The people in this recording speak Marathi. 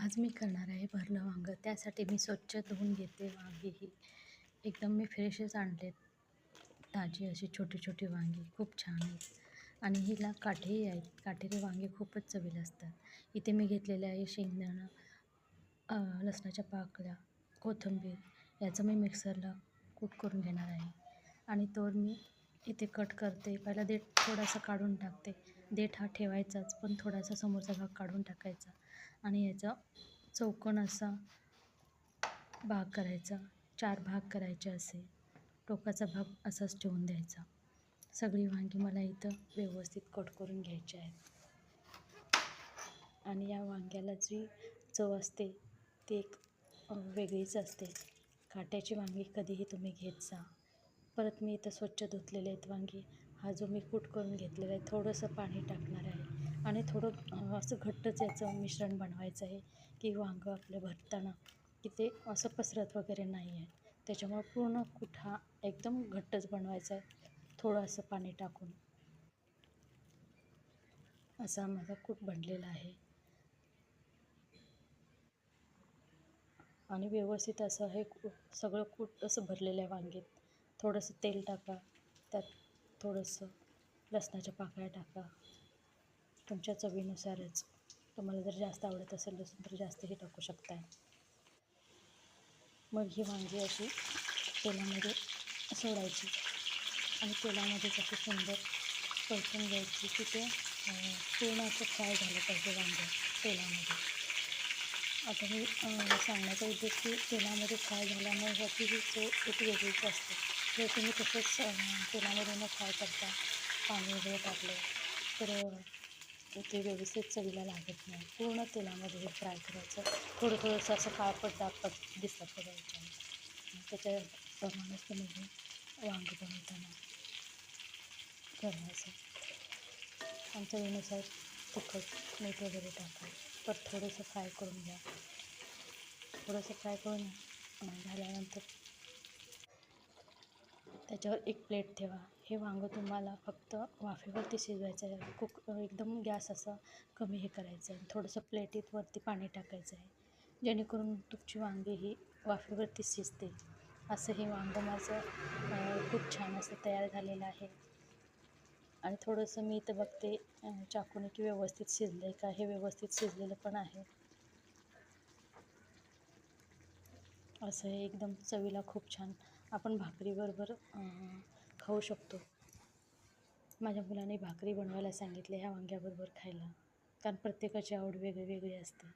आज मी करणार आहे भरलं वांगं. त्यासाठी मी स्वच्छ धुवून घेते वांगी ही. एकदम मी फ्रेशच आणलेत. ताजी अशी छोटी छोटी वांगी खूप छान आहेत आणि हिला काठीही आहेत. काटेरी वांगी खूपच चवीला असतात. इथे मी घेतलेले आहे शेंगदाणं, लसणाच्या पाकळ्या, कोथिंबीर याचं मी मिक्सरला कूट करून घेणार आहे आणि तोवर मी इथे कट करते. पहिला देठ थोडासा काढून टाकते. देठ हा ठेवायचाच, पण थोडासा समोरचा भाग काढून टाकायचा आणि याचा चौकोन असा भाग करायचा. 4 भाग करायचे असे. टोकाचा भाग असाच ठेवून द्यायचा. सगळी वांगी मला इथं व्यवस्थित कट करून घ्यायची आहेत आणि या वांग्याला जी चव असते ती एक वेगळीच असते. काट्याची वांगी कधीही तुम्ही घेत जा. परत मी इथं स्वच्छ धुतलेले आहेत वांगी. हा जो मी कूट करून घेतलेला आहे, थोडंसं पाणी टाकणार आहे आणि थोडं असं घट्टच याचं मिश्रण बनवायचं आहे की वांगं आपलं भरताना की ते असं पसरत वगैरे नाही आहे. त्याच्यामुळे पूर्ण कूट हा एकदम घट्टच बनवायचा आहे. थोडं असं पाणी टाकून असा माझा कूट बनलेला आहे आणि व्यवस्थित असं हे सगळं कूट असं भरलेलं आहे वांगीत. थोडंसं तेल टाका, त्यात थोडंसं लसणाच्या पाकळ्या टाका, तुमच्या चवीनुसारच. तुम्हाला जर जास्त आवडत असेल लसूण तर जास्तही टाकू शकता. मग ही वांगी अशी तेलामध्ये सोडायची आणि तेलामध्येच अशी सुंदर परतून घ्यायची की ते पूर्ण असं फ्राय झालं पाहिजे वांगं तेलामध्ये. आता मी सांगण्याचा उद्देश की तेलामध्ये फ्राय झाल्यामुळे ह्याची ही चव एक वेगळीच असते. जर तुम्ही तसंच तेलामध्ये न फ्राय करता पाणी वगैरे टाकलं तर ते व्यवस्थित चवीला लागत नाही. पूर्ण तेलामध्ये हे फ्राय करायचं. थोडं थोडंसं असं काळपट दापट दिसलं पाहिजे. त्याच्याप्रमाणेच तुम्ही हे वांगं बनवताना करायचं. आणि चवीनुसार तिखट मीठ वगैरे टाका. परत थोडंसं फ्राय करून घ्या. थोडंसं फ्राय करून झाल्यानंतर त्याच्यावर एक प्लेट ठेवा. हे वांगं तुम्हाला फक्त वाफेवरती शिजवायचं आहे. एकदम गॅस असा कमी हे करायचं आहे. थोडंसं प्लेटीत वरती पाणी टाकायचं आहे, जेणेकरून तुमची वांगी ही वाफेवरती शिजते. असं हे वांगं माझं खूप छान असं तयार झालेलं आहे. आणि थोडंसं मी इथं बघते चाकूने की व्यवस्थित शिजलं आहे का. हे व्यवस्थित शिजलेलं पण आहे. असं हे एकदम चवीला खूप छान आपण भाकरीबरोबर खाऊ शकतो. माझ्या मुलाने भाकरी बनवायला सांगितले ह्या वांग्याबरोबर खायला, कारण प्रत्येकाची आवड वेगळी वेगळी असते.